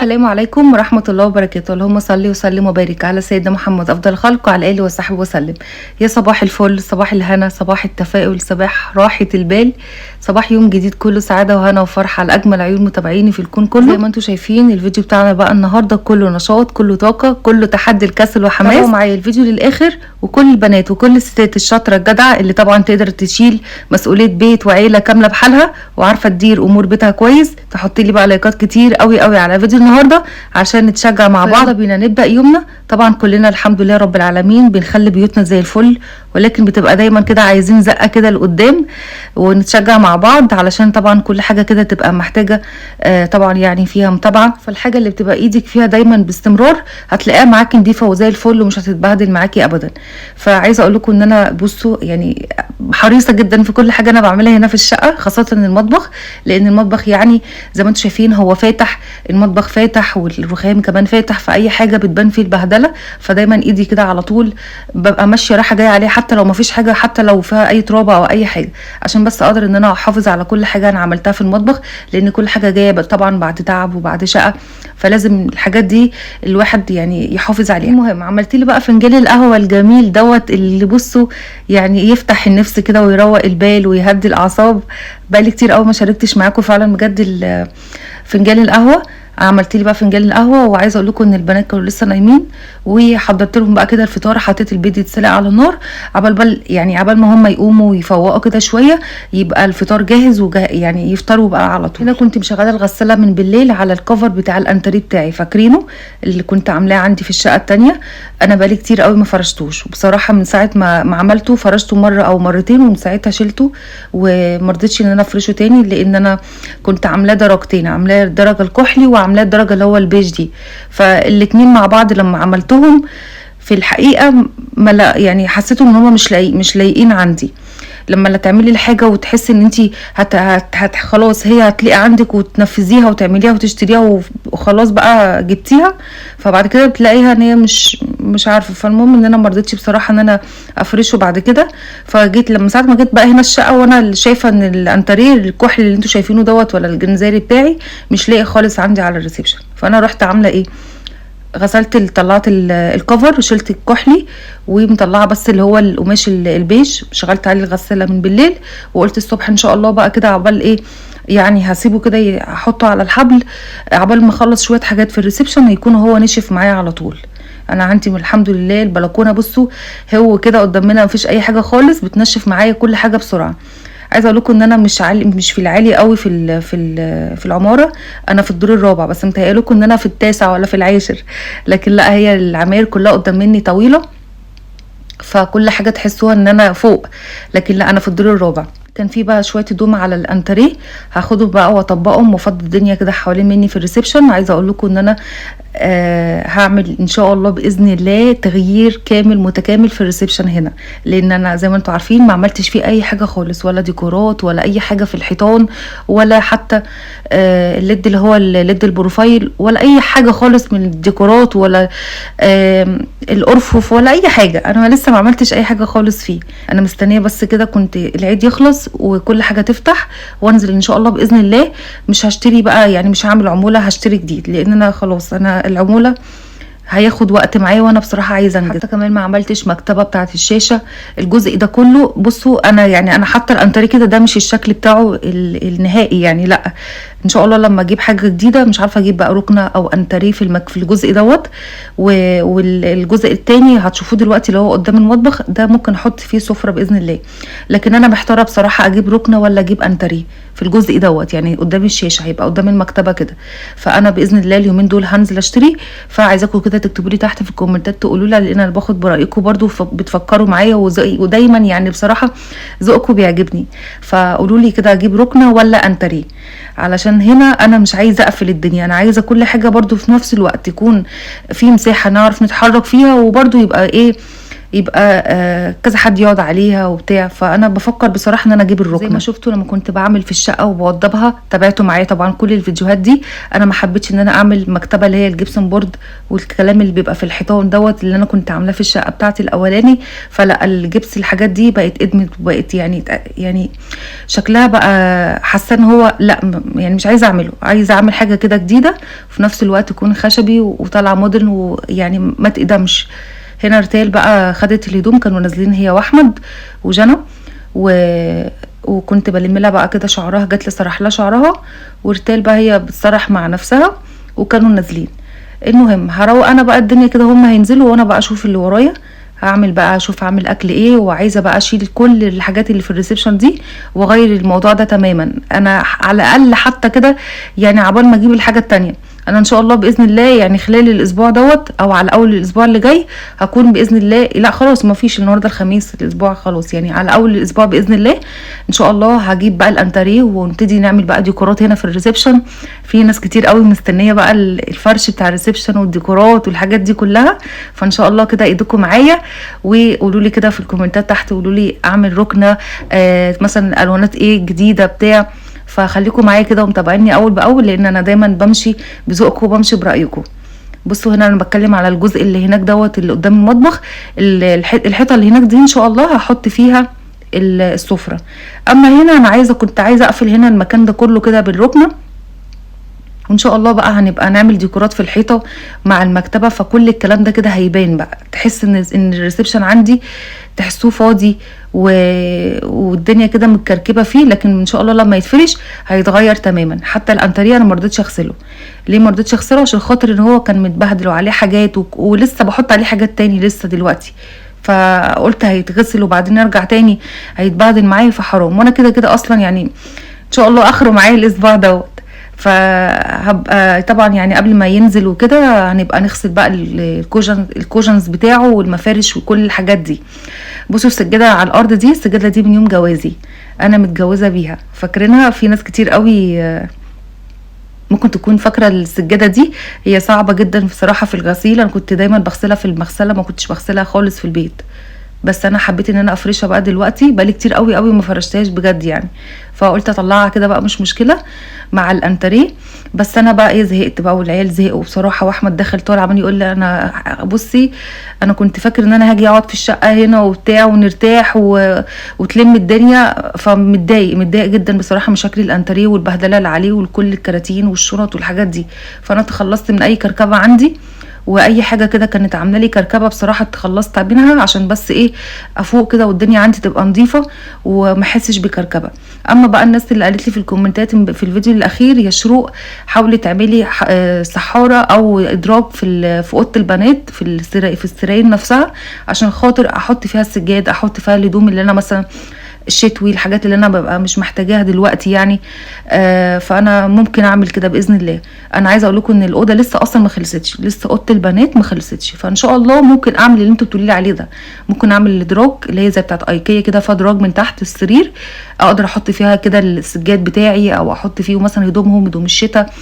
السلام عليكم ورحمة الله وبركاته. اللهم صل وسلم وبارك على سيدنا محمد أفضل الخلق وعلى آله وصحبه وسلم. يا صباح الفل، صباح الهنا، صباح التفاؤل، صباح راحة البال، صباح يوم جديد كله سعادة وهنا وفرحة على أجمل عيون متابعيني في الكون كله. زي ما انتم شايفين الفيديو بتاعنا بقى النهاردة كله نشاط، كله طاقة، كله تحدي الكسل وحماس. تابعوا معايا الفيديو للآخر، وكل البنات وكل الستات الشاطرة الجدعة اللي طبعا تقدر تشيل مسؤولية بيت وعيلة كاملة بحالها وعارفة تدير أمور بيتها كويس، تحط لي بقى لايكات كتير قوي قوي على فيديو النهارده عشان نتشجع مع بعض. بينا نبدا يومنا. طبعا كلنا الحمد لله رب العالمين بنخلي بيوتنا زي الفل، ولكن بتبقى دايما كده عايزين زقه كده لقدام ونتشجع مع بعض، علشان طبعا كل حاجه كده تبقى محتاجه طبعا يعني فيها متابعه. فالحاجه اللي بتبقى ايدك فيها دايما باستمرار هتلاقيها معاكي نظيفه وزي الفل ومش هتتبهدل معاكي ابدا. فعايزه اقول لكم ان انا بصوا يعني حريصه جدا في كل حاجه انا بعملها هنا في الشقه، خاصه المطبخ، لان المطبخ يعني زي ما انتم شايفين هو فاتح، المطبخ فاتح والرخام كمان فاتح، فاي حاجه بتبان فيه البهدله، فدايما ايدي كده على طول ببقى ماشيه رايحه جايه عليه، حتى لو ما فيش حاجه، حتى لو فيها اي ترابه او اي حاجه، عشان بس اقدر ان انا احافظ على كل حاجه انا عملتها في المطبخ، لان كل حاجه جايه طبعا بعد تعب وبعد شقه، فلازم الحاجات دي الواحد يعني يحافظ عليها. المهم عملت لي بقى فنجان القهوه الجميل دوت اللي بصوا يعني يفتح النفس كده ويروق البال ويهدي الاعصاب. بقالي كتير قوي ما شاركتش معاكم فعلا بجد فنجان القهوه. عملت لي بقى فنجان القهوه، وعايزه اقول لكم ان البنات كانوا لسه نايمين، وحضرت لهم بقى كده الفطار، حطيت البيض يتسلق على النار عبال ما هم يقوموا ويفوقوا كده شويه يبقى الفطار جاهز يعني يفطروا بقى على طول. هنا كنت مشغله الغساله من بالليل على الكفر بتاع الانتريه بتاعي، فاكرينه اللي كنت عاملاه عندي في الشقه التانية. انا بقالي كتير قوي ما فرشتوش، وبصراحه من ساعه ما عملته فرشته مره او مرتين، ومن ساعتها شلته ومرضتش ان انا افرشه تاني، لان انا كنت عاملاه درجتين، عاملاه الدرجه الكحلي وعاملاه الدرجه اللي هو البيج دي، فالاتنين مع بعض لما عملتهم في الحقيقه يعني حسيتهم ان هم مش لايقين عندي. لما لا تعملي الحاجه وتحسي ان انت خلاص هي هتلاقي عندك وتنفذيها وتعمليها وتشتريها وخلاص بقى جبتيها، فبعد كده بتلاقيها ان هي مش عارفه. فالمهم ان انا مرضتش بصراحه ان انا افرشه بعد كده، فجيت لما ساعه ما جيت بقى هنا الشقه وانا شايفه ان الانتريه الكحل اللي انتوا شايفينه دوت ولا الجنزاري بتاعي مش لاقي خالص عندي على الريسبشن، فانا رحت عامله ايه، طلعت الكفر وشلت الكحلي ومطلعه بس اللي هو القماش البيج، شغلت عليه الغساله من بالليل، وقلت الصبح ان شاء الله بقى كده عبال ايه يعني هسيبه كده احطه على الحبل عبال ما اخلص شويه حاجات في الريسبشن يكون هو نشف معايا على طول. انا عندي الحمد لله البلكونه بصوا هو كده قدامنا مفيش اي حاجه خالص، بتنشف معايا كل حاجه بسرعه. عايزه اقول لكم ان انا مش في العالي قوي في العماره، انا في الدور الرابع، بس متهيأ لكم ان انا في التاسع ولا في العاشر، لكن لا هي العماير كلها قدام مني طويله، فكل حاجه تحسوها ان انا فوق، لكن لا انا في الدور الرابع. كان في بقى شويه هدوم على الانتريه هاخدهم بقى واطبقهم وافضي الدنيا كده حوالين مني في الريسبشن. عايزه اقول لكم ان انا هعمل ان شاء الله باذن الله تغيير كامل متكامل في الريسبشن هنا، لان انا زي ما انتم عارفين ما عملتش فيه اي حاجه خالص، ولا ديكورات ولا اي حاجه في الحيطان، ولا حتى الليد اللي هو الليد البروفايل، ولا اي حاجه خالص من الديكورات، ولا الارفف ولا اي حاجه. انا لسه ما عملتش اي حاجه خالص فيه، انا مستنيه بس كده كنت العيد يخلص وكل حاجه تفتح وانزل ان شاء الله باذن الله. مش هشتري بقى يعني مش هعمل عموله، هشتري جديد، لان انا خلاص انا العموله هياخد وقت معايا، وانا بصراحه عايزه انجز. حتى كمان ما عملتش مكتبه بتاعه الشاشه، الجزء ده كله بصوا انا حتى الانتريه كده ده مش الشكل بتاعه النهائي يعني، لا ان شاء الله لما اجيب حاجه جديده مش عارفه اجيب بقى ركنه او انتريه في الجزء دوت، والجزء التاني هتشوفوه دلوقتي اللي هو قدام المطبخ ده ممكن احط فيه سفره باذن الله. لكن انا محتاره بصراحه اجيب ركنه ولا اجيب انتريه في الجزء دوت، يعني قدام الشاشه هيبقى قدام المكتبه كده، فانا باذن الله اليومين دول هنزل اشتري. فعايزاكم كده تكتبوا لي تحت في الكومنتات تقولوا لي، لان انا باخد برايكم برضو بتفكروا معايا، ودايما يعني بصراحه ذوقكم بيعجبني، فقولوا لي كده اجيب ركنه ولا انتريه، علشان هنا انا مش عايزه اقفل الدنيا، انا عايزه كل حاجه برضو في نفس الوقت يكون في مساحه نعرف نتحرك فيها، وبرضو يبقى ايه يبقى كذا حد يقعد عليها وبتاع. فانا بفكر بصراحه ان انا اجيب الركنه. زي ما شفتوا لما كنت بعمل في الشقه وبوضبها، تابعتوا معايا طبعا كل الفيديوهات دي. انا ما حبيتش ان انا اعمل مكتبه اللي هي الجبسن بورد والكلام اللي بيبقى في الحيطان دوت اللي انا كنت عاملاه في الشقه بتاعتي الاولاني. فلا الجبس الحاجات دي بقت ادمت وبقت يعني شكلها بقى، حاسه ان هو لا يعني مش عايزه اعمله، عايزه اعمل حاجه كده جديده وفي نفس الوقت تكون خشبي وطالعه مودرن ويعني ما تقدمش. هنا رتال بقى خدت الهدوم، كانوا نازلين هي واحمد وجنى وكنت بلم لها بقى كده شعرها، جات لي سرح لها شعرها، ورتال بقى هي بتسرح مع نفسها وكانوا نازلين. المهم هروق انا بقى الدنيا كده، هم هينزلوا وانا بقى اشوف اللي ورايا، هعمل بقى اشوف اعمل اكل ايه، وعايزه بقى اشيل كل الحاجات اللي في الريسبشن دي واغير الموضوع ده تماما. انا على الاقل حتى كده يعني عبال ما اجيب الحاجه التانية، انا ان شاء الله باذن الله يعني خلال الاسبوع دوت او على اول الاسبوع اللي جاي هكون باذن الله، لا خلاص ما فيش النهارده الخميس، الاسبوع خلاص يعني على اول الاسبوع باذن الله ان شاء الله هجيب بقى الانتريه ونبتدي نعمل بقى ديكورات هنا في الريسبشن. في ناس كتير قوي مستنيه بقى الفرش بتاع الريسبشن والديكورات والحاجات دي كلها، فان شاء الله كده ايدكم معايا. وقولوا لي كده في الكومنتات تحت، قولوا لي اعمل ركنه مثلا الوانات ايه جديده بتاع، فخليكم معايا كده ومتابعيني اول باول لان انا دايما بمشي بذوقكم وبمشي برايكم. بصوا هنا انا بتكلم على الجزء اللي هناك دوت اللي قدام المطبخ، الحيطه اللي هناك دي ان شاء الله هحط فيها السفره. اما هنا انا كنت عايزه اقفل هنا المكان ده كله كده بالركنه، وان شاء الله بقى هنبقى نعمل ديكورات في الحيطه مع المكتبه، فكل الكلام ده كده هيبان بقى، تحس ان الريسبشن عندي تحسوه فاضي والدنيا كده متكركبه فيه، لكن ان شاء الله لما يتفرش هيتغير تماما. حتى الانتريه انا ما رضيتش اغسله. ليه ما رضيتش اغسله؟ عشان خاطر ان هو كان متبهدل وعليه حاجات ولسه بحط عليه حاجات تاني لسه دلوقتي، فقلت هيتغسل وبعدين ارجع تاني هيتبهدل معايا فحرام، وانا كده كده اصلا يعني ان شاء الله اخره معايا الاسبوع دوت. فهبقى طبعا يعني قبل ما ينزل وكده هنبقى نغسل بقى الكوجنز بتاعه والمفارش وكل الحاجات دي. بصوا السجاده على الارض دي، السجاده دي من يوم جوازي انا متجوزه بيها، فاكرينها؟ في ناس كتير قوي ممكن تكون فاكره السجاده دي، هي صعبه جدا بصراحه في الغسيل، انا كنت دايما بغسلها في المغسله، ما كنتش بغسلها خالص في البيت، بس انا حبيت ان انا افرشها بقى دلوقتي، بقالي كتير قوي ما فرشتهاش بجد يعني، فقلت اطلعها كده بقى مش مشكله مع الانتريه. بس انا بقى ايه زهقت بقى والعيال زهقوا بصراحه، واحمد دخل طالع عمال يقول لي انا بصي انا كنت فاكر ان انا هاجي اقعد في الشقه هنا وبتاع ونرتاح وتلم الدنيا، متضايق جدا بصراحه من شكل الانتريه والبهدله اللي عليه وكل الكراتين والشنط والحاجات دي. فانا تخلصت من اي كركبه عندي واي حاجه كده كانت عامله لي كركبه بصراحه اتخلصت منها، عشان بس ايه افوق كده والدنيا عندي تبقى نظيفه وما احسش بكركبه. اما بقى الناس اللي قالت لي في الكومنتات في الفيديو الاخير يا شروق حاولي تعملي سحاره او ادراج في اوضه البنات في السراير نفسها، عشان خاطر احط فيها السجاد، احط فيها الهدوم اللي انا مثلا الشتوي، الحاجات اللي انا ببقى مش محتاجاها دلوقتي يعني. فانا ممكن اعمل كده باذن الله. انا عايزه اقول لكم ان الاوضه لسه اصلا ما خلصتش، لسه اوضه البنات ما خلصتش، فان شاء الله ممكن اعمل اللي انتوا بتقولوا لي عليه ده، ممكن اعمل الادراج اللي هي زي بتاعه ايكيا كده، فيها ادراج من تحت السرير اقدر احط فيها كده السجاد بتاعي، او احط فيه مثلا هدوم الشتاء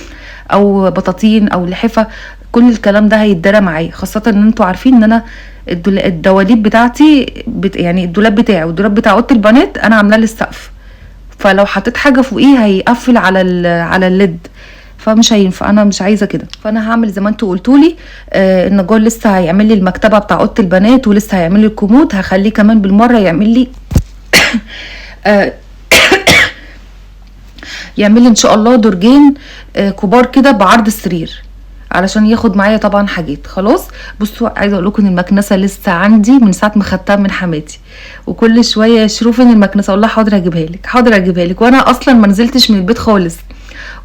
او بطاطين او لحفه، كل الكلام ده هيتدرى معايا، خاصه ان انتوا عارفين ان انا الدواليب بتاعتي يعني الدولاب بتاعي والدولاب بتاع اوضه البنات انا عاملاه للسقف، فلو حطيت حاجه فوقيه هيقفل على الليد، فمش هينفع، انا مش عايزه كده. فانا هعمل زي ما انتوا قلتولي. النجار لسه هيعمل لي المكتبه بتاع اوضه البنات ولسه هيعمل لي الكومود، هخليه كمان بالمره يعمل لي يعمل لي ان شاء الله درجين كبار كده بعرض السرير علشان ياخد معايا طبعا حاجات. خلاص بصوا عايزه اقول لكم ان المكنسه لسه عندي من ساعه ما خدتها من حماتي، وكل شويه شروف ان المكنسه، اقول لها حاضر هجيبها لك حاضر هجيبها لك، وانا اصلا ما نزلتش من البيت خالص،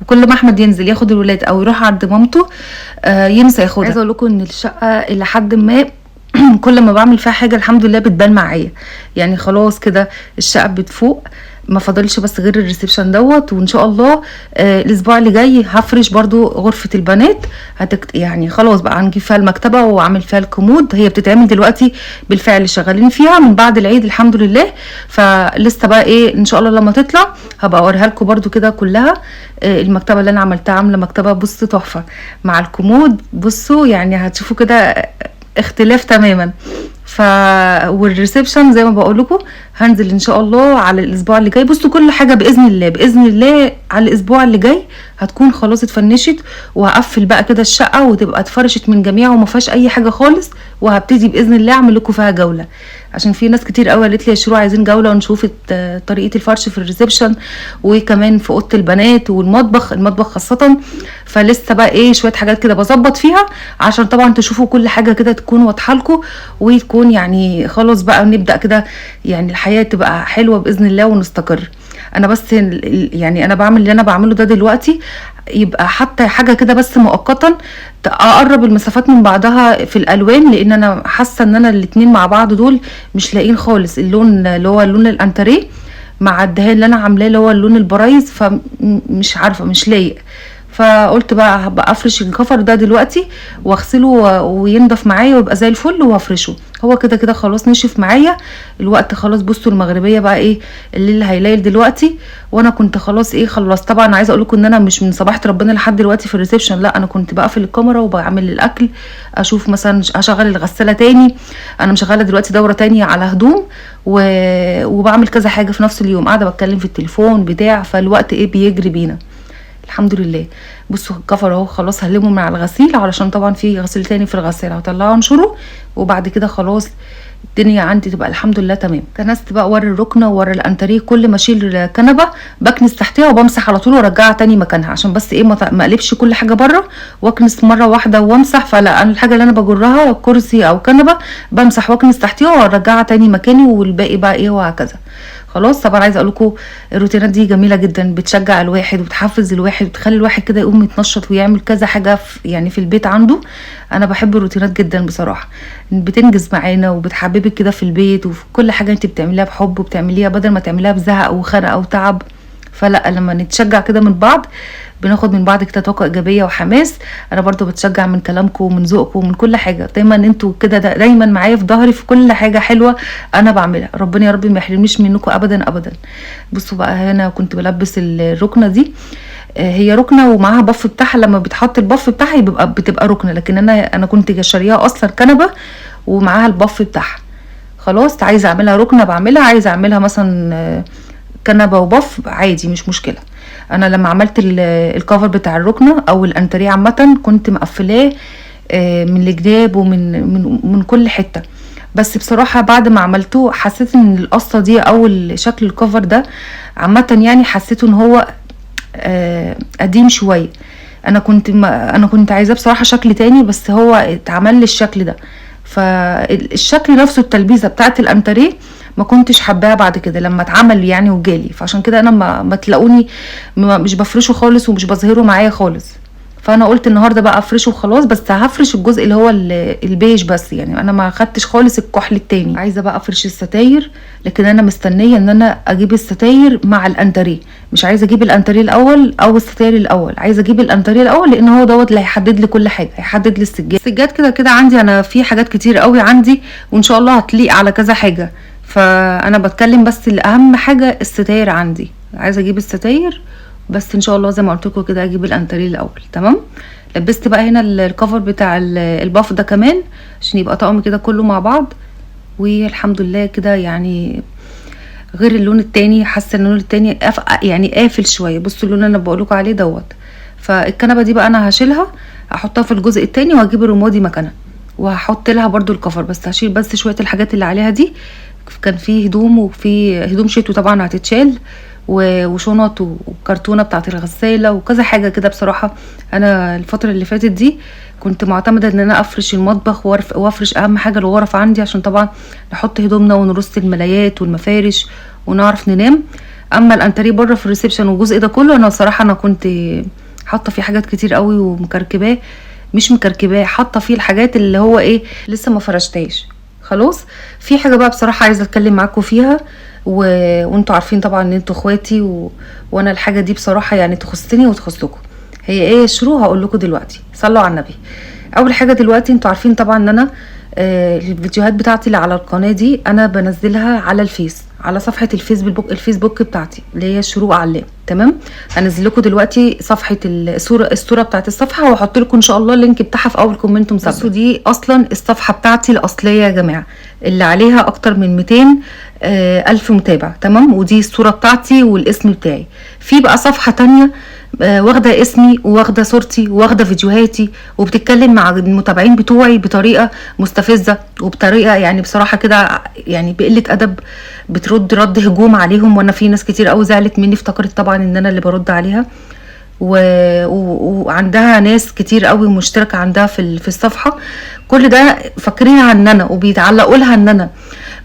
وكل ما احمد ينزل ياخد الولاد او يروح عند مامته ينسى ياخدها. عايزه اقول لكم ان الشقه الى حد ما كل ما بعمل فيها حاجه الحمد لله بتبان معايا يعني، خلاص كده الشقه بتفوق، ما فاضلش بس غير الريسبشن دوت، وان شاء الله الاسبوع اللي جاي هفرش برضو غرفه البنات، يعني خلاص بقى هنجيب فيها المكتبه واعمل فيها الكومود، هي بتتعمل دلوقتي بالفعل، شغالين فيها من بعد العيد الحمد لله، فلسه بقى ايه ان شاء الله لما تطلع هبقى اوريها لكم برضو كده كلها. المكتبه اللي انا عملتها عامله مكتبه بصوا تحفه مع الكومود، بصوا يعني هتشوفوا كده اختلاف تماما. والريسبشن زي ما بقول لكم هنزل ان شاء الله على الاسبوع اللي جاي. بصوا كل حاجه باذن الله باذن الله على الاسبوع اللي جاي هتكون خلاص اتفنشت، وهقفل بقى كده الشقه وتبقى اتفرشت من جميعها وما فيهاش اي حاجه خالص، وهبتدي باذن الله اعمل لكم فيها جوله، عشان في ناس كتير قوي قالت لي يا شروق عايزين جوله ونشوف طريقه الفرش في الريسبشن وكمان في اوضه البنات المطبخ خاصه. فلسه بقى ايه شويه حاجات كده بظبط فيها عشان طبعا تشوفوا كل حاجه كده تكون واضحه لكم، وتكون يعني خلاص بقى نبدا كده يعني الحياه تبقى حلوه باذن الله ونستقر. انا بس يعني انا بعمل اللي انا بعمله ده دلوقتي يبقى حتى حاجه كده بس مؤقتا اقرب المسافات من بعضها في الالوان، لان انا حاسه ان انا الاتنين مع بعض دول مش لاقيين خالص. اللون اللي هو اللون الانتريه مع الدهان اللي انا عاملاه اللي هو اللون البرايز، فمش عارفه مش لايق. فقلت بقى هبقى افرش الكفر ده دلوقتي واغسله وينضف معايا ويبقى زي الفل وافرشه. هو كده كده خلاص نشف معايا الوقت خلاص. بصوا المغربيه بقى ايه الليل هيليل دلوقتي، وانا كنت خلاص ايه خلصت. طبعا عايزه اقول لكم ان انا مش من صباحه ربنا لحد دلوقتي في الريسبشن، لا انا كنت بقفل الكاميرا وبعمل الاكل، اشوف مثلا اشغل الغساله تاني. انا مشغله دلوقتي دوره تانية على هدوم وبعمل كذا حاجه في نفس اليوم، قاعده بتكلم في التليفون بتاع، فالوقت ايه بيجري بينا الحمد لله. بصوا الكفر اهو خلاص هلمه من على الغسيل، علشان طبعا في غسيل تاني في الغساله هطلعه انشره، وبعد كده خلاص الدنيا عندي تبقى الحمد لله تمام. كنست بقى ورا الركنه وورا الانتريه، كل ما اشيل كنبه بكنس تحتها وبمسح على طول وارجعها تاني مكانها، عشان بس ايه ما اقلبش كل حاجه بره واكنس مره واحده وامسح. فلا انا الحاجه اللي انا بجرها كرسي او كنبه بمسح واكنس تحتها وارجعها تاني مكاني، والباقي بقى ايه وهكذا. خلاص طبعا عايزه اقول لكم الروتينات دي جميله جدا، بتشجع الواحد وبتحفز الواحد وبتخلي الواحد كده يقوم يتنشط ويعمل كذا حاجه يعني في البيت عنده. انا بحب الروتينات جدا بصراحه، بتنجز معانا وبتحببك كده في البيت، وفي كل حاجه انت بتعمليها بحب وبتعمليها بدل ما تعمليها بزهق وخنقه او تعب. فلا لما نتشجع كده من بعض بناخد من بعض كده طاقه ايجابيه وحماس. انا برضو بتشجع من كلامكم ومن ذوقكم ومن كل حاجه، دايما انتوا كده دايما معايا في ظهري في كل حاجه حلوه انا بعملها. ربنا يا رب ما يحرمنيش منكم ابدا ابدا. بصوا بقى هنا كنت بلبس الركنه دي، هي ركنه ومعاها بف بتاعها، لما بتحط البف بتاعها بتبقى ركنه، لكن انا كنت شارياها اصلا كنبه ومعاها البف بتاعها. خلاص عايزه اعملها ركنه بعملها، عايزه اعملها مثلا كنبه وبف عادي مش مشكله. انا لما عملت الكفر بتاع الركنه او الانتريه عامه كنت مقفلاه من الجناب ومن كل حته، بس بصراحه بعد ما عملته حسيت ان القصه دي او شكل الكفر ده عامه يعني حسيته ان هو قديم شويه. انا كنت عايزاه بصراحه شكل تاني، بس هو اتعمل لي الشكل ده. فالشكل نفسه التلبيسه بتاعت الانتريه ما كنتش حباها بعد كده لما اتعمل يعني وجالي، فعشان كده انا ما تلاقوني مش بفرشه خالص ومش بظهره معايا خالص. فانا قلت النهارده بقى افرشه وخلاص، بس هفرش الجزء اللي هو البيج بس، يعني انا ما خدتش خالص الكحل التاني. عايزه بقى افرش الستاير، لكن انا مستنيه ان انا اجيب الستاير مع الانتريه، مش عايزه اجيب الانتريه الاول او الستاير الاول، عايزه اجيب الانتريه الاول لان هو دوت اللي هيحدد لي كل حاجه، هيحدد لي السجاد كده كده عندي. انا في حاجات كتير قوي عندي وان شاء الله هتليق على كذا حاجه، فانا بتكلم بس الاهم حاجه الستاير عندي، عايزه اجيب الستاير بس ان شاء الله زي ما قلت لكم كده اجيب الانتريه الاول. تمام. لبست بقى هنا الكفر بتاع الباف ده كمان عشان يبقى طقم كده كله مع بعض، والحمد لله كده يعني غير اللون التاني. حاسه ان اللون التاني يعني قافل شويه. بصوا اللون اللي انا بقول لكم عليه دوت. فالكنبه دي بقى انا هشيلها احطها في الجزء التاني وهجيب الرمادي مكانها وهحط لها برده الكفر، بس هشيل بس شويه الحاجات اللي عليها دي. كان في هدوم وفي هدوم شتوي طبعا هتتشال وشنط وكرتونه بتاعت الغساله وكذا حاجه كده. بصراحه انا الفتره اللي فاتت دي كنت معتمده ان انا افرش المطبخ وافرش اهم حاجه الغرف عندي، عشان طبعا نحط هدومنا ونرص الملايات والمفارش ونعرف ننام. اما الانتريه بره في الريسبشن والجزء ده كله انا صراحه انا كنت حاطه فيه حاجات كتير قوي ومكركباه، مش مكركباه، حاطه فيه الحاجات اللي هو ايه لسه ما فرشتهاش. خلاص. في حاجه بقى بصراحه عايزه اتكلم معاكم فيها وانتوا عارفين طبعا ان انتوا اخواتي وانا الحاجه دي بصراحه يعني تخصني وتخصكم. هي ايه يا شروق؟ هقول لكم دلوقتي. صلوا على النبي. اول حاجه دلوقتي انتوا عارفين طبعا ان انا الفيديوهات بتاعتي اللي على القناه دي انا بنزلها على الفيس، على صفحه الفيسبوك بتاعتي اللي هي شروق علام. تمام، هنزل لكم دلوقتي صفحه الصوره بتاعت الصفحه، وهحط لكم ان شاء الله اللينك بتاعها في اول كومنت مثبت. بصوا دي اصلا الصفحه بتاعتي الاصليه يا جماعه، اللي عليها اكتر من 200 ألف متابع. تمام، ودي الصوره بتاعتي والاسم بتاعي. في بقى صفحه تانية واخده اسمي وواخده صورتي وواخده فيديوهاتي، وبتتكلم مع المتابعين بتوعي بطريقه مستفزه، وبطريقه يعني بصراحه كده يعني بقله ادب، رد هجوم عليهم. وانا في ناس كتير قوي زعلت مني، افتكرت طبعا ان انا اللي برد عليها. وعندها ناس كتير قوي مشتركه عندها في الصفحه. كل ده فاكرينها ان انا، وبيتعلقوا لها ان انا.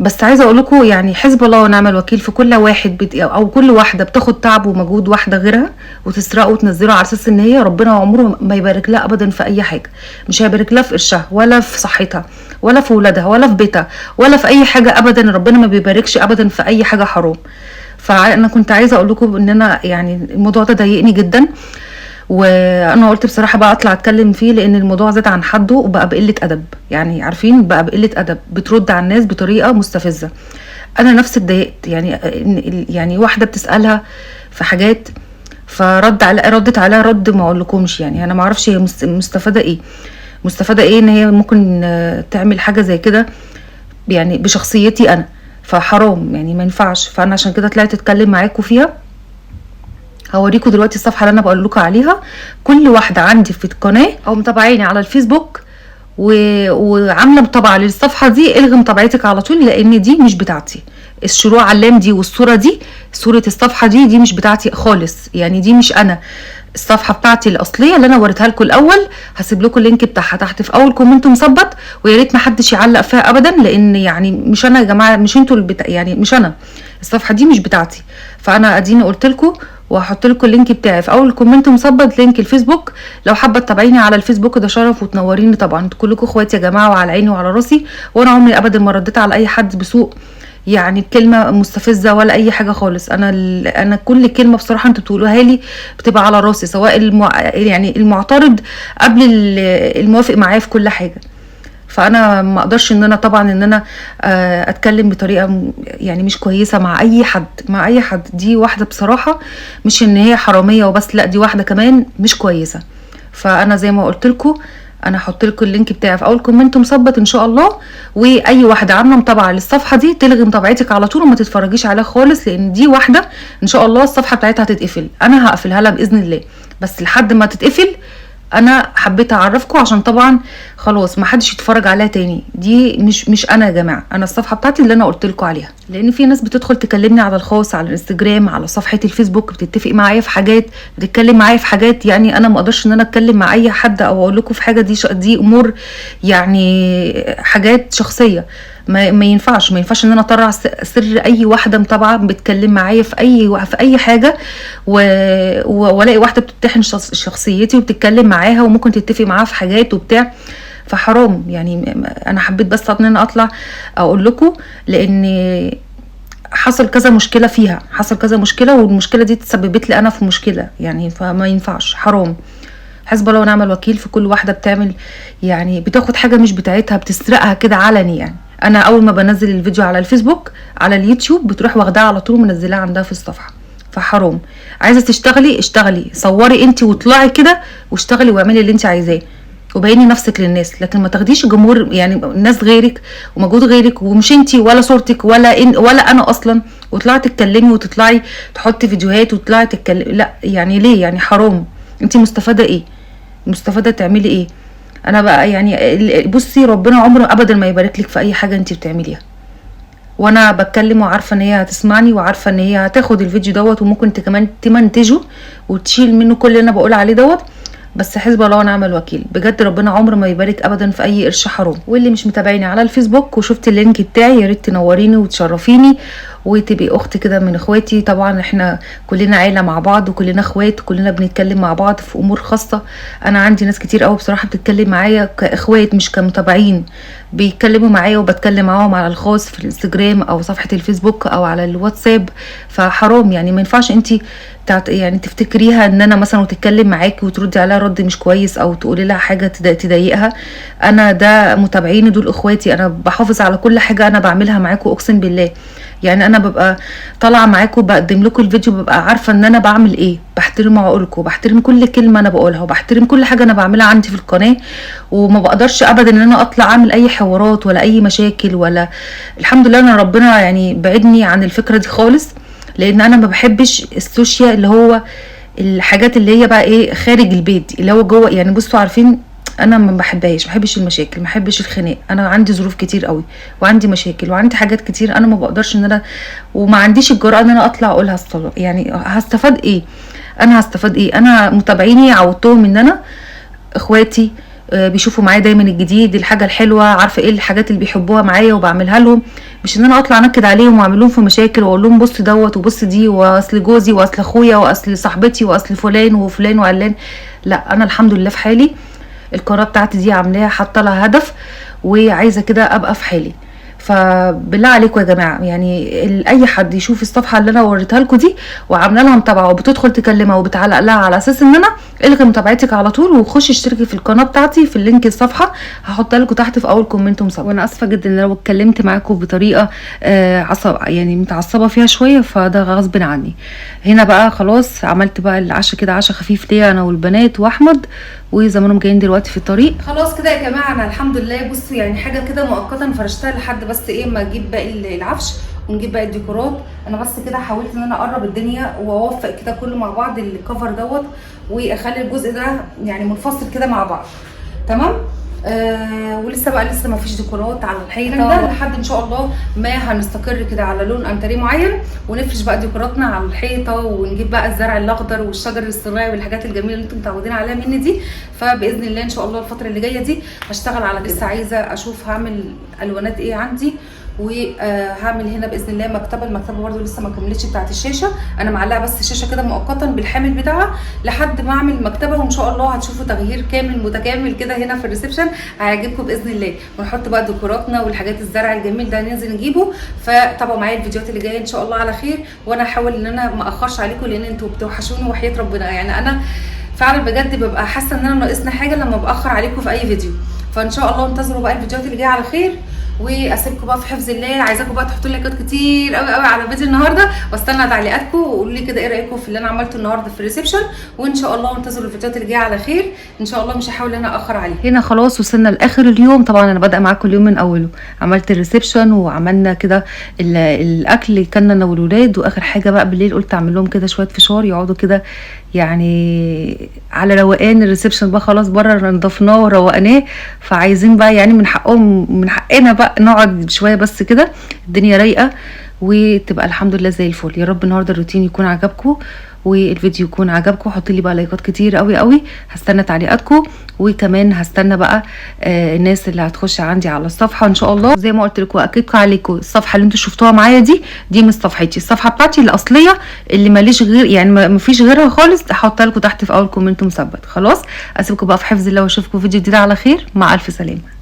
بس عايزه اقول لكم يعني حسب الله ونعم الوكيل في كل واحد او كل واحده بتاخد تعب ومجهود واحده غيرها وتسرقه وتنزله على اساس ان هي ربنا عمره ما يبارك لها ابدا في اي حاجه. مش هيبارك لها في قرشها ولا في صحتها ولا في ولادها ولا في بيتها ولا في اي حاجه ابدا. ربنا ما بيباركش ابدا في اي حاجه حرام. فانا كنت عايزه اقول لكم ان انا يعني الموضوع ده ضايقني جدا، وانا قلت بصراحه بقى اطلع اتكلم فيه، لان الموضوع زاد عن حده وبقى بقله ادب. يعني عارفين بقى بقله ادب، بترد على الناس بطريقه مستفزه. انا نفسي اتضايقت يعني واحده بتسالها في حاجات، ردت عليها رد ما اقولكمش. يعني انا ما اعرفش هي مستفاده ايه ان هي ممكن تعمل حاجه زي كده يعني بشخصيتي انا. فحرام يعني ما ينفعش. فانا عشان كده طلعت اتكلم معاكم فيها. هوريكم دلوقتي الصفحه اللي انا بقول لكم عليها. كل واحده عندي في القناه او متابعيني على الفيسبوك وعامله متابعه للصفحه دي، الغي متابعتك على طول، لان دي مش بتاعتي. الشروق علام دي والصوره دي، صوره الصفحه دي مش بتاعتي خالص. يعني دي مش انا. الصفحه بتاعتي الاصليه اللي انا وريتها لكم الاول، هسيب لكم اللينك بتاعها تحت في اول كومنت مثبت، ويا ريت ما حدش يعلق فيها ابدا، لان يعني مش انا يا جماعه، مش انتوا يعني مش انا. الصفحه دي مش بتاعتي. فانا اديني قلت لكم، وهحط لكم اللينك بتاعي في اول كومنت مثبت، لينك الفيسبوك. لو حابه تتابعيني على الفيسبوك ده شرف وتنوريني طبعا. انتوا كلكم اخواتي يا جماعه، وعلى عيني وعلى راسي. وانا عمري ابدا ما رديت على اي حد بسوء يعني بكلمه مستفزه ولا اي حاجه خالص. انا كل كلمه بصراحه انتوا بتقولوها لي بتبقى على راسي، سواء يعني المعترض قبل الموافق معايا في كل حاجه. فانا ما اقدرش ان انا طبعا ان انا اتكلم بطريقه يعني مش كويسه مع اي حد. دي واحده بصراحه مش ان هي حراميه وبس، لا دي واحده كمان مش كويسه. فانا زي ما قلت لكم، انا هحط لكم اللينك بتاعي في اول كومنت مثبت ان شاء الله. واي واحده عامله متابعه للصفحه دي تلغي متابعتك على طول وما تتفرجيش عليها خالص، لان دي واحده ان شاء الله الصفحه بتاعتها هتتقفل. انا هقفلها لها باذن الله، بس لحد ما تتقفل انا حبيت اعرفكم عشان طبعا خلاص ما حدش يتفرج عليها تاني. دي مش انا يا جماعه، انا الصفحه بتاعتي اللي انا قلت لكم عليها. لان في ناس بتدخل تكلمني على الخاص على الانستجرام على صفحه الفيسبوك، بتتفق معايا في حاجات، بتتكلم معايا في حاجات. يعني انا ما اقدرش ان انا اتكلم مع اي حد او اقول لكم في حاجه. دي امور يعني حاجات شخصيه. ما ينفعش ان انا اطلع سر اي واحده متابعه بتكلم معايا في اي حاجه، والاقي واحده بتمتحن شخصيتي وبتتكلم معاها وممكن تتفق معاها في حاجات وبتاع. فحرام يعني. انا حبيت بس ان انا اطلع اقول لكم، لان حصل كذا مشكله والمشكله دي تسببت لي انا في مشكله يعني. فما ينفعش، حرام. حسب الله ونعم الوكيل في كل واحده بتعمل يعني بتاخد حاجه مش بتاعتها بتسرقها كده علني. يعني انا اول ما بنزل الفيديو على الفيسبوك على اليوتيوب بتروح واخداها على طول ومنزلاها عندها في الصفحه. فحرام. عايزه تشتغلي اشتغلي، صوري انت واطلعي كده واشتغلي واعملي اللي انت عايزاه وبيني نفسك للناس، لكن ما تاخديش جمهور يعني ناس غيرك ومجهود غيرك ومش انت ولا صورتك ولا انا اصلا، وتطلعي تتكلمي وتطلعي تحطي فيديوهات وتطلعي تتكلمي. لا يعني ليه؟ يعني حرام. انت مستفاده ايه؟ مستفاده تعملي ايه؟ انا بقى يعني بصي، ربنا عمره ابدا ما يبارك لك في اي حاجه انت بتعمليها. وانا بتكلم وعارفه ان هي هتسمعني وعارفه ان هي هتاخد الفيديو دوت وممكن كمان تمنتجه وتشيل منه كل اللي انا بقول عليه دوت. بس حسب الله ونعم الوكيل. بجد ربنا عمره ما يبارك ابدا في اي قرش حرام. واللي مش متابعيني على الفيسبوك وشفت اللينك بتاعي، يا ريت تنوريني وتشرفيني وتبقي اخت كده من اخواتي. طبعا احنا كلنا عيله مع بعض وكلنا اخوات، كلنا بنتكلم مع بعض في امور خاصه. انا عندي ناس كتير قوي بصراحه بتتكلم معايا كاخوات مش كمتابعين، بيتكلموا معايا وبتكلم معاهم على الخاص في الانستجرام او صفحه الفيسبوك او على الواتساب. فحرام يعني. ما ينفعش انت يعني تفتكريها ان انا مثلا وتتكلم معاكي وتردي عليها رد مش كويس او تقولي لها حاجه تضايقها. انا ده متابعيني دول اخواتي، انا بحافظ على كل حاجه انا بعملها معاكم اقسم بالله. يعني انا ببقى طالعه معاكم بقدم لكم الفيديو، ببقى عارفه ان انا بعمل ايه، بحترم عقولكم، بحترم كل كلمه انا بقولها، وبحترم كل حاجه انا بعملها عندي في القناه. وما بقدرش ابدا ان انا اطلع اعمل اي حوارات ولا اي مشاكل ولا. الحمد لله انا ربنا يعني بعدني عن الفكره دي خالص، لان انا ما بحبش السوشيال اللي هو الحاجات اللي هي بقى ايه خارج البيت، اللي هو جوه. يعني بصوا عارفين انا ما بحبهاش، ما بحبش المشاكل، ما بحبش الخناق. انا عندي ظروف كتير قوي، وعندي مشاكل، وعندي حاجات كتير انا ما بقدرش ان انا، وما عنديش الجرأة ان انا اطلع اقولها الصلاة. يعني هستفاد ايه؟ انا هستفاد ايه؟ انا متابعيني عودتهم ان انا اخواتي بيشوفوا معايا دايما الجديد، الحاجه الحلوه، عارفه ايه الحاجات اللي بيحبوها معايا وبعملها لهم. مش ان انا اطلع انكد عليهم واعمل لهم في مشاكل واقول لهم بص دوت وبص دي، واصل جوزي واصل اخويا واصل صاحبتي واصل فلان وفلان وعلان. لا انا الحمد لله في حالي. القناه بتاعتي دي عاملاها حاطه لها هدف، وعايزه كده ابقى في حالي. فبالله عليكم يا جماعه، يعني اي حد يشوف الصفحه اللي انا وريتها لكم دي وعامله لها متابعه وبتدخل تكلمها وبتعلق لها على اساس ان انا الغي متابعتك على طول، وخشي اشتركي في القناه بتاعتي في اللينك الصفحه، هحطها لكم تحت في اول كومنت مصور. وانا اسفه جدا ان لو اتكلمت معاكم بطريقه عصب، يعني متعصبه فيها شويه، فده غصب عني. هنا بقى خلاص عملت بقى العشاء كده، عشاء خفيف ليا انا والبنات واحمد، وزمانهم جايين دلوقتي في الطريق. خلاص كده يا جماعه انا الحمد لله. بصوا يعني حاجه كده مؤقتا فرشتها لحد بس ايه ما اجيب باقي العفش ونجيب باقي الديكورات. انا بس كده حاولت ان انا اقرب الدنيا واوفق كده كله مع بعض، الكفر دوت، واخلي الجزء ده يعني منفصل كده مع بعض. تمام. ولسه بقى لسه ما فيش ديكورات على الحيطه ده لحد ان شاء الله ما هنستقر كده على لون انتريه معين، ونفرش بقى ديكوراتنا على الحيطه، ونجيب بقى الزرع الاخضر والشجر الصناعي والحاجات الجميله اللي انتم متعودين عليها مني دي. فباذن الله ان شاء الله الفتره اللي جايه دي هشتغل على لسه عايزه اشوف هعمل الوانات ايه عندي، وهعمل هنا باذن الله مكتبه. المكتبه برده لسه ما كملتش بتاعت الشاشه، انا معلقه بس الشاشه كده مؤقتا بالحامل بتاعها لحد ما اعمل مكتبه، وان شاء الله هتشوفوا تغيير كامل متكامل كده هنا في الريسبشن هيعجبكم باذن الله. ونحط بقى ديكوراتنا والحاجات الزرع الجميل ده ننزل نجيبه. فتابعوا معايا الفيديوهات اللي جايه ان شاء الله على خير، وانا هحاول ان انا ما اخرش عليكم لان انتوا بتوحشوني وحياه ربنا. يعني انا فعلا بجد ببقى حاسه ان انا ناقصنا حاجه لما باخر عليكم في اي فيديو. فان شاء الله انتظروا بقى الفيديوهات اللي جايه على خير، واسيبكم بقى في حفظ الله. عايزاكم بقى تحطوا لي لايكات كتير قوي قوي على فيديو النهارده، واستنى تعليقاتكم وقولوا لي كده ايه رايكم في اللي انا عملته النهارده في الريسبشن. وان شاء الله انتظروا الفيديوهات اللي جايه على خير ان شاء الله. مش هحاول ان انا اخر عليكم. هنا خلاص وصلنا لاخر اليوم. طبعا انا بادئه معاكم اليوم من اوله، عملت الريسبشن وعملنا كده الاكل اللي كنا انا والولاد، واخر حاجه بقى بالليل قلت اعمل لهم كده شويه فشار يقعدوا كده يعني على روقان. الريسبشن بقى خلاص بره نضفناه وروقناه، فعايزين بقى يعني من حقهم من حقنا بقى نقعد شويه بس كده الدنيا رايقه وتبقى الحمد لله زي الفل. يا رب النهارده الروتين يكون عجبكم والفيديو يكون عجبكم. حطوا لي بقى لايكات كتير قوي قوي، هستنى تعليقاتكم، وكمان هستنى بقى الناس اللي هتخش عندي على الصفحه ان شاء الله. زي ما قلت لكم اكيد عليكم الصفحه اللي انتوا شفتوها معايا دي مش صفحتي، الصفحه بتاعتي الاصليه اللي ماليش غير يعني ما فيش غيرها خالص، هحطها لكم تحت في اول كومنت مثبت. خلاص اسيبكم بقى في حفظ الله واشوفكم فيديو جديد على خير. مع الف سلامه.